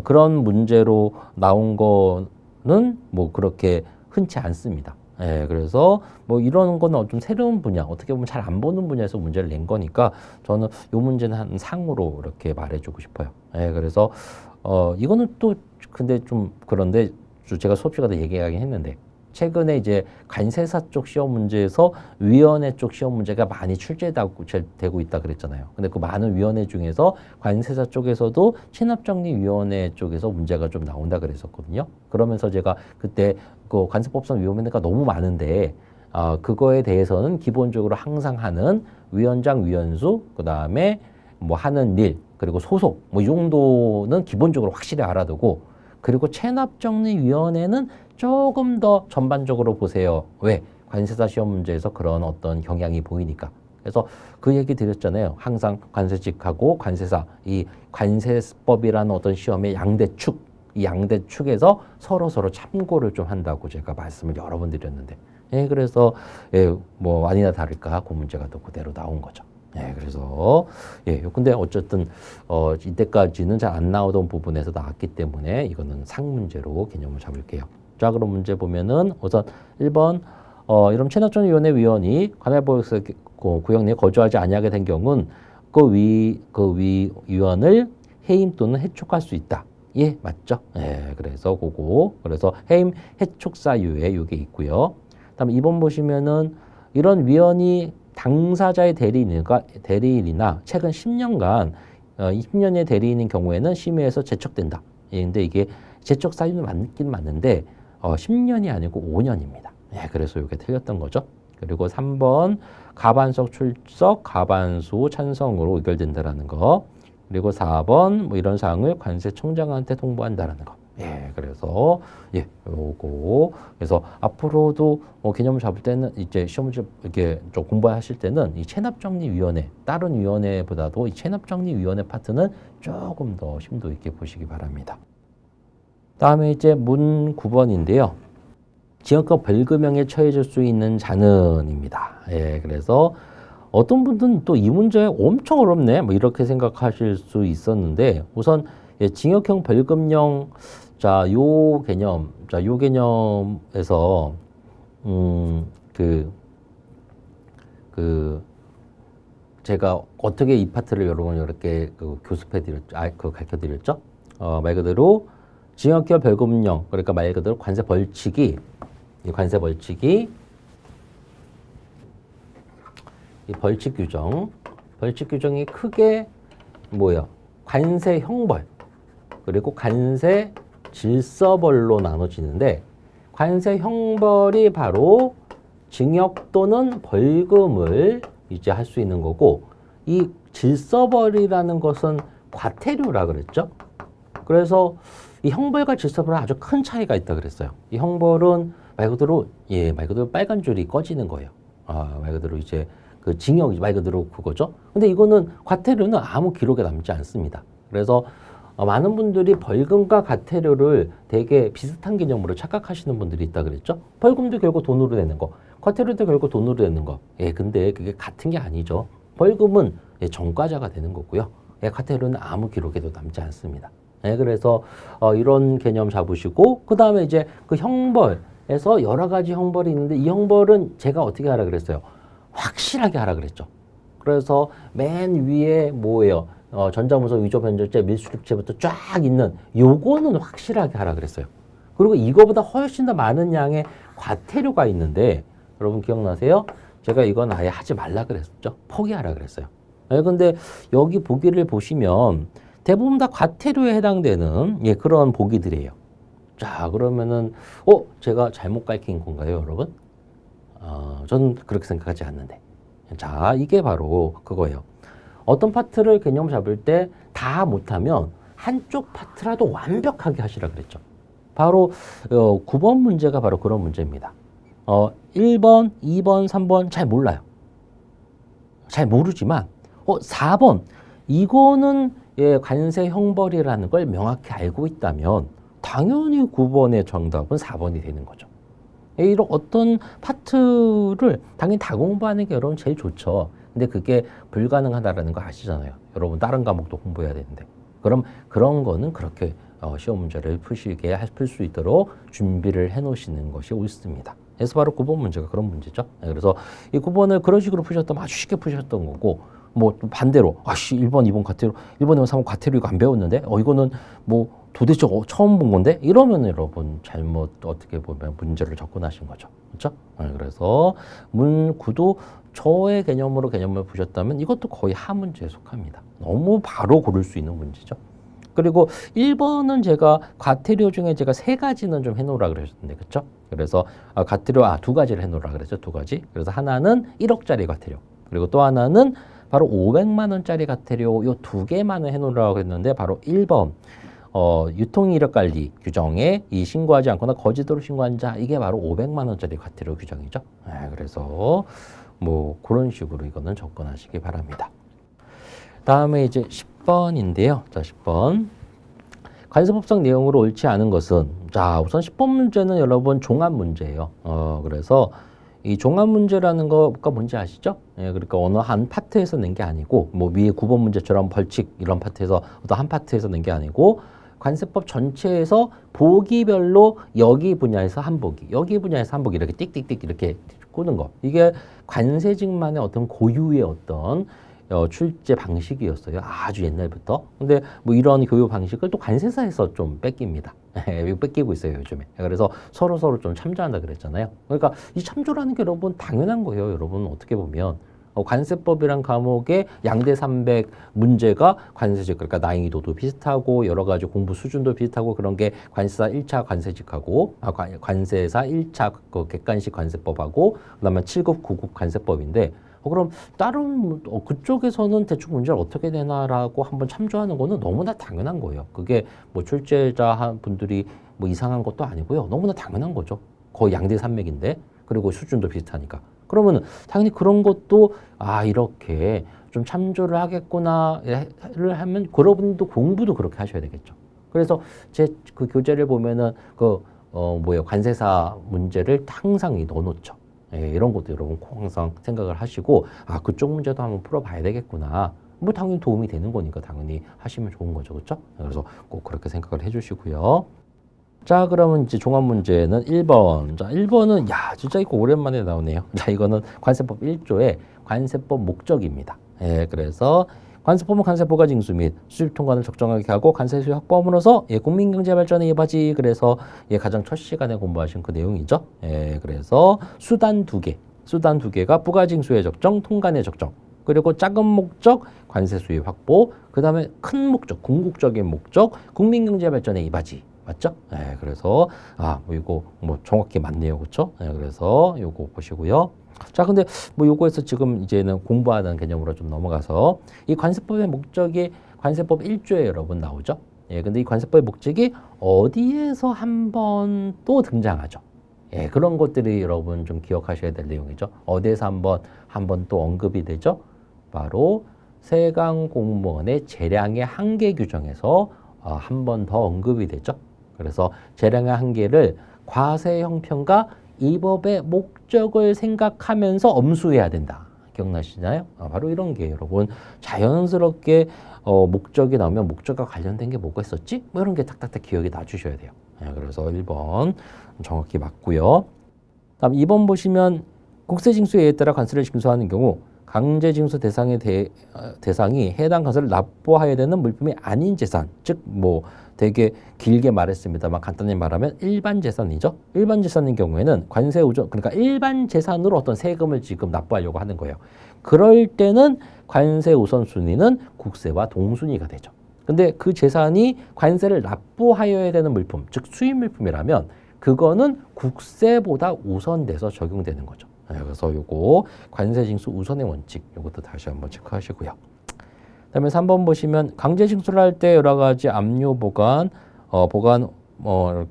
그런 문제로 나온 거는 그렇게 흔치 않습니다. 그래서 이런 거는 좀 새로운 분야, 어떻게 보면 잘 안 보는 분야에서 문제를 낸 거니까 저는 이 문제는 한 상으로 이렇게 말해주고 싶어요. 그래서 이거는 또 근데 좀 그런데 제가 수업 시간에 얘기하긴 했는데 최근에 이제 관세사 쪽 시험 문제에서 위원회 쪽 시험 문제가 많이 출제되고 있다 그랬잖아요. 근데 그 많은 위원회 중에서 관세사 쪽에서도 체납정리위원회 쪽에서 문제가 좀 나온다 그랬었거든요. 그러면서 제가 그때 그 관세법상 위원회가 너무 많은데 그거에 대해서는 기본적으로 항상 하는 위원장, 위원수, 그 다음에 하는 일, 그리고 소속 이 정도는 기본적으로 확실히 알아두고, 그리고 체납정리위원회는 조금 더 전반적으로 보세요. 왜? 관세사 시험 문제에서 그런 어떤 경향이 보이니까. 그래서 그 얘기 드렸잖아요. 항상 관세직하고 관세사, 이 관세법이라는 어떤 시험의 양대 축, 이 양대 축에서 서로 참고를 좀 한다고 제가 말씀을 여러 번 드렸는데, 그래서 아니나 다를까 그 문제가 또 그대로 나온 거죠. 그래서 근데 어쨌든 이때까지는 잘 안 나오던 부분에서 나왔기 때문에 이거는 상문제로 개념을 잡을게요. 자, 그럼 문제 보면은 우선 1번 이런 체납정리위원회 위원이 관할법에서 구역 내에 거주하지 아니하게 된 경우는 그 위원을 해임 또는 해촉할 수 있다. 맞죠? 그래서 그래서 해임 해촉 사유에 이게 있고요. 그다음에 2번 보시면은 이런 위원이 당사자의 대리인이나 최근 10년간 20년의 대리인인 경우에는 심의에서 제척된다. 근데 이게 제척 사유는 맞긴 맞는데 10년이 아니고 5년입니다. 그래서 이게 틀렸던 거죠. 그리고 3번 가반석 출석, 가반수 찬성으로 의결된다라는 거. 그리고 4번 이런 사항을 관세청장한테 통보한다라는 거. 그래서 요거 그래서 앞으로도 개념을 잡을 때는 이제 시험 문제 이렇게 좀 공부하실 때는 이 체납정리위원회 다른 위원회보다도 이 체납정리위원회 파트는 조금 더 심도 있게 보시기 바랍니다. 다음에 이제 문 9번인데요. 지역과 벌금형에 처해질 수 있는 자는입니다. 그래서 어떤 분들은 또 이 문제 엄청 어렵네 이렇게 생각하실 수 있었는데, 우선 징역형 벌금형 요 개념에서 제가 어떻게 이 파트를 여러분 이렇게 가르쳐 드렸죠? 말 그대로 징역형 벌금형, 그러니까 말 그대로 관세 벌칙이 이 벌칙 규정이 크게 관세 형벌 그리고 관세 질서벌로 나눠지는데, 관세 형벌이 바로 징역 또는 벌금을 이제 할 수 있는 거고, 이 질서벌이라는 것은 과태료라 그랬죠. 그래서 이 형벌과 질서벌은 아주 큰 차이가 있다 그랬어요. 이 형벌은 말 그대로 빨간 줄이 꺼지는 거예요. 말 그대로 이제 그 징역이 말 그대로 그거죠. 근데 이거는 과태료는 아무 기록에 남지 않습니다. 그래서 많은 분들이 벌금과 과태료를 되게 비슷한 개념으로 착각하시는 분들이 있다 그랬죠. 벌금도 결국 돈으로 내는 거, 과태료도 결국 돈으로 내는 거. 근데 그게 같은 게 아니죠. 벌금은 전과자가 되는 거고요. 과태료는 아무 기록에도 남지 않습니다. 예, 그래서 이런 개념 잡으시고 그 다음에 이제 그 형벌에서 여러 가지 형벌이 있는데 이 형벌은 제가 어떻게 하라 그랬어요? 확실하게 하라 그랬죠. 그래서 맨 위에 뭐예요? 전자문서 위조 변절죄 밀수득죄부터 쫙 있는 요거는 확실하게 하라 그랬어요. 그리고 이거보다 훨씬 더 많은 양의 과태료가 있는데 여러분 기억나세요? 제가 이건 아예 하지 말라 그랬죠. 포기하라 그랬어요. 예, 근데 여기 보기를 보시면 대부분 다 과태료에 해당되는 예, 그런 보기들이에요. 자, 그러면은 제가 잘못 가르친 건가요, 여러분? 저는 그렇게 생각하지 않는데. 자, 이게 바로 그거예요. 어떤 파트를 개념 잡을 때 다 못하면 한쪽 파트라도 완벽하게 하시라 그랬죠. 바로 9번 문제가 바로 그런 문제입니다. 1번, 2번, 3번 잘 몰라요. 잘 모르지만 4번 이거는 예, 관세 형벌이라는 걸 명확히 알고 있다면 당연히 9번의 정답은 4번이 되는 거죠. 이런 어떤 파트를 당연히 다 공부하는 게 여러분 제일 좋죠. 근데 그게 불가능하다라는 거 아시잖아요. 여러분 다른 과목도 공부해야 되는데. 그럼 그런 거는 그렇게 시험 문제를 풀 수 있도록 준비를 해 놓으시는 것이 옳습니다. 그래서 바로 9번 문제가 그런 문제죠. 그래서 이 9번을 그런 식으로 푸셨다면 아주 쉽게 푸셨던 거고, 뭐 반대로 1번, 2번 과태료, 1번, 2번, 3번 과태료 이거 안 배웠는데 이거는 뭐 도대체 처음 본 건데 이러면 여러분 잘못 어떻게 보면 문제를 접근하신 거죠. 그렇죠? 그래서 문구도 저의 개념을 보셨다면 이것도 거의 하문제에 속합니다. 너무 바로 고를 수 있는 문제죠. 그리고 1번은 제가 과태료 중에 제가 3가지는 좀 해놓으라 그러셨는데, 그렇죠? 그래서 과태료 2가지를 해놓으라 그랬죠. 2가지. 그래서 하나는 1억짜리 과태료, 그리고 또 하나는 바로 500만 원짜리 과태료, 요 2개만을 해놓으라고 했는데 바로 1번 유통이력관리 규정에 이 신고하지 않거나 거짓으로 신고한 자, 이게 바로 500만 원짜리 과태료 규정이죠. 그래서 뭐 그런 식으로 이거는 접근하시기 바랍니다. 다음에 이제 10번인데요. 자, 10번. 관세법상 내용으로 옳지 않은 것은, 자, 우선 10번 문제는 여러분 종합 문제예요. 그래서 이 종합 문제라는 거가 뭔지 아시죠? 예, 그러니까 어느 한 파트에서 낸 게 아니고, 뭐 위에 9번 문제처럼 벌칙 이런 파트에서 어떤 한 파트에서 낸 게 아니고, 관세법 전체에서 보기별로 여기 분야에서 한 보기, 여기 분야에서 한 보기 이렇게 띡띡띡 이렇게 꾸는 거. 이게 관세직만의 어떤 고유의 어떤 출제 방식이었어요. 아주 옛날부터. 근데 뭐 이런 교육 방식을 또 관세사에서 좀 뺏깁니다. 뺏기고 있어요, 요즘에. 그래서 서로 좀 참조한다 그랬잖아요. 그러니까 이 참조라는 게 여러분 당연한 거예요. 여러분 어떻게 보면. 관세법이란 과목의 양대 300 문제가 관세직, 그러니까 난이도도 비슷하고 여러 가지 공부 수준도 비슷하고 그런 게 관세사 1차 관세직하고 관세사 1차 그 객관식 관세법하고 그다음에 7급, 9급 관세법인데 그럼 다른 그쪽에서는 대충 문제를 어떻게 되나라고 한번 참조하는 거는 너무나 당연한 거예요. 그게 뭐 출제자 분들이 뭐 이상한 것도 아니고요. 너무나 당연한 거죠. 거의 양대 산맥인데 그리고 수준도 비슷하니까. 그러면은 당연히 그런 것도 이렇게 좀 참조를 하겠구나를 하면 여러분도 공부도 그렇게 하셔야 되겠죠. 그래서 제 그 교재를 보면은 관세사 문제를 항상 넣어놓죠. 예, 이런 것도 여러분 항상 생각을 하시고 그쪽 문제도 한번 풀어봐야 되겠구나. 뭐 당연히 도움이 되는 거니까 당연히 하시면 좋은 거죠, 그렇죠? 그래서 꼭 그렇게 생각을 해주시고요. 자, 그러면 이제 종합 문제는 1번. 자, 1번은 진짜 이거 오랜만에 나오네요. 자, 이거는 관세법 1조의 관세법 목적입니다. 예, 그래서 관세법은 관세부과 징수 및 수입 통관을 적정하게 하고 관세 수요 확보함으로써 국민 경제 발전에 이바지. 그래서 가장 첫 시간에 공부하신 그 내용이죠. 예, 그래서 수단 두 개가 부가 징수의 적정, 통관의 적정. 그리고 작은 목적 관세 수입 확보. 그다음에 큰 목적, 궁극적인 목적 국민 경제 발전에 이바지. 맞죠? 네, 그래서 이거 뭐 정확히 맞네요, 그렇죠? 네, 그래서 요거 보시고요. 자, 근데 뭐 요거에서 지금 이제는 공부하는 개념으로 좀 넘어가서 이 관세법의 목적이 관세법 1조에 여러분 나오죠? 예, 근데 이 관세법의 목적이 어디에서 한 번 또 등장하죠? 예, 그런 것들이 여러분 좀 기억하셔야 될 내용이죠. 어디에서 한 번 또 언급이 되죠? 바로 세관 공무원의 재량의 한계 규정에서 한 번 더 언급이 되죠. 그래서 재량의 한계를 과세 형편과 이 법의 목적을 생각하면서 엄수해야 된다. 기억나시나요? 바로 이런 게 여러분 자연스럽게 목적이 나오면 목적과 관련된 게 뭐가 있었지? 뭐 이런 게 딱딱딱 기억이 나주셔야 돼요. 그래서 1번 정확히 맞고요. 다음 2번 보시면 국세징수에 의해 따라 관세를 징수하는 경우 강제징수 대상이 해당 관세를 납부하여야 되는 물품이 아닌 재산, 즉 뭐 되게 길게 말했습니다만 간단히 말하면 일반 재산이죠. 일반 재산인 경우에는 관세 우선, 그러니까 일반 재산으로 어떤 세금을 지금 납부하려고 하는 거예요. 그럴 때는 관세 우선순위는 국세와 동순위가 되죠. 근데 그 재산이 관세를 납부하여야 되는 물품, 즉 수입 물품이라면 그거는 국세보다 우선돼서 적용되는 거죠. 그래서 요거 관세징수 우선의 원칙, 요것도 다시 한번 체크하시고요. 그다음에 3번 보시면 강제징수를 할 때 여러 가지 압류 보관,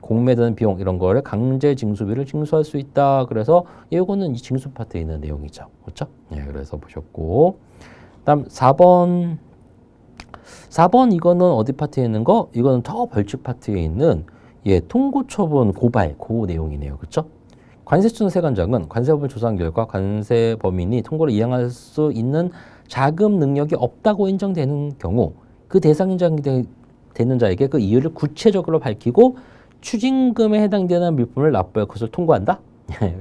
공매든 비용 이런 거를 강제징수비를 징수할 수 있다. 그래서 이거는 이 징수 파트에 있는 내용이죠. 그렇죠? 그래서 보셨고. 그다음 4번 이거는 어디 파트에 있는 거? 이거는 더 벌칙 파트에 있는 통고처분 고발 그 내용이네요. 그렇죠? 관세청세관장은 관세법을 조사한 결과 관세범인이 통고를 이행할 수 있는 자금 능력이 없다고 인정되는 경우 그 대상 인정이 되는 자에게 그 이유를 구체적으로 밝히고 추징금에 해당되는 물품을 납부할 것을 통고한다.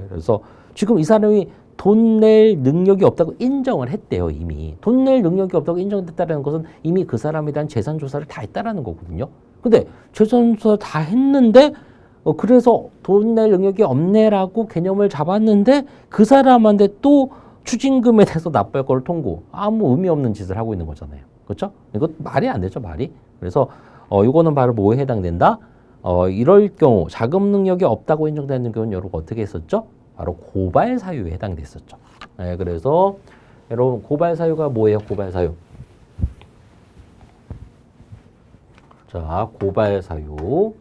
그래서 지금 이 사람이 돈 낼 능력이 없다고 인정을 했대요. 이미 돈 낼 능력이 없다고 인정됐다는 것은 이미 그 사람에 대한 재산 조사를 다 했다라는 거거든요. 근데 재산 조사 다 했는데 그래서 돈 낼 능력이 없네라고 개념을 잡았는데 그 사람한테 또 추징금에 대해서 납부할 걸 통고 아무 의미 없는 짓을 하고 있는 거잖아요. 그렇죠? 이거 말이 안 되죠, 말이. 그래서 이거는 바로 뭐에 해당된다? 이럴 경우 자금 능력이 없다고 인정되는 경우는 여러분 어떻게 했었죠? 바로 고발 사유에 해당됐었죠. 그래서 여러분 고발 사유가 뭐예요? 고발 사유. 자, 고발 사유.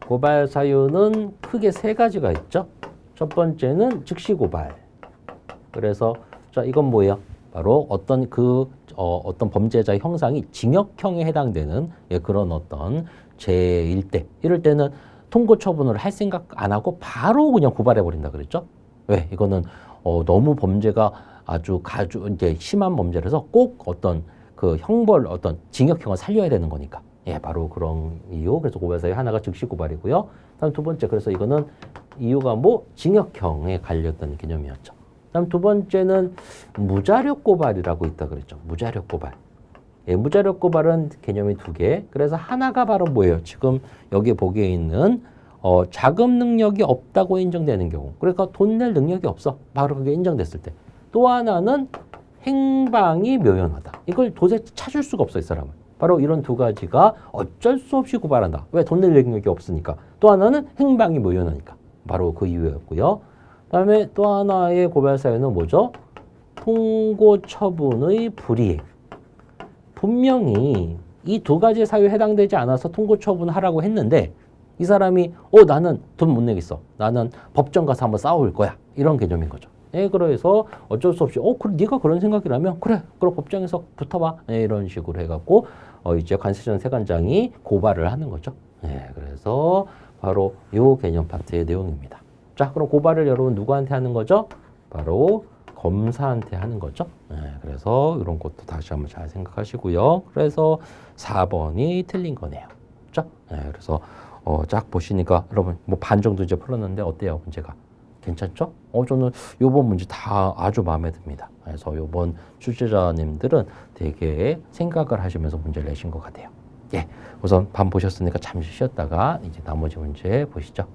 고발 사유는 크게 세 가지가 있죠. 첫 번째는 즉시 고발. 그래서 자, 이건 뭐예요? 바로 어떤 어떤 범죄자의 형상이 징역형에 해당되는 그런 어떤 죄일 때, 이럴 때는 통고 처분을 할 생각 안 하고 바로 그냥 고발해 버린다 그랬죠? 왜? 이거는 너무 범죄가 아주 이제 심한 범죄라서 꼭 어떤 그 형벌, 어떤 징역형을 살려야 되는 거니까. 바로 그런 이유. 그래서 고발 사유 하나가 즉시 고발이고요. 다음 두 번째, 그래서 이거는 이유가 뭐 징역형에 갈렸던 개념이었죠. 다음 두 번째는 무자력 고발이라고 있다 그랬죠. 무자력 고발. 무자력 고발은 개념이 두 개. 그래서 하나가 바로 뭐예요? 지금 여기 보기에 있는 자금 능력이 없다고 인정되는 경우. 그러니까 돈 낼 능력이 없어. 바로 그게 인정됐을 때. 또 하나는 행방이 묘연하다. 이걸 도대체 찾을 수가 없어, 이 사람은. 바로 이런 두 가지가 어쩔 수 없이 고발한다. 왜? 돈 낼 능력이 없으니까. 또 하나는 행방이 묘연하니까. 바로 그 이유였고요. 그다음에 또 하나의 고발 사유는 뭐죠? 통고 처분의 불이행. 분명히 이 두 가지 사유에 해당되지 않아서 통고 처분하라고 했는데 이 사람이 나는 돈 못 내겠어. 나는 법정 가서 한번 싸울 거야. 이런 개념인 거죠. 그래서 어쩔 수 없이 그래, 네가 그런 생각이라면 그래, 그럼 법정에서 붙어봐. 이런 식으로 해갖고 이제 관세청 세관장이 고발을 하는 거죠. 그래서 바로 이 개념 파트의 내용입니다. 자, 그럼 고발을 여러분 누구한테 하는 거죠? 바로 검사한테 하는 거죠. 그래서 이런 것도 다시 한번 잘 생각하시고요. 그래서 4번이 틀린 거네요. 그렇죠? 그래서 쫙 보시니까 여러분 뭐 반 정도 이제 풀었는데 어때요, 문제가? 괜찮죠? 저는 요번 문제 다 아주 마음에 듭니다. 그래서 요번 출제자님들은 되게 생각을 하시면서 문제를 내신 것 같아요. 우선 반 보셨으니까 잠시 쉬었다가 이제 나머지 문제 보시죠.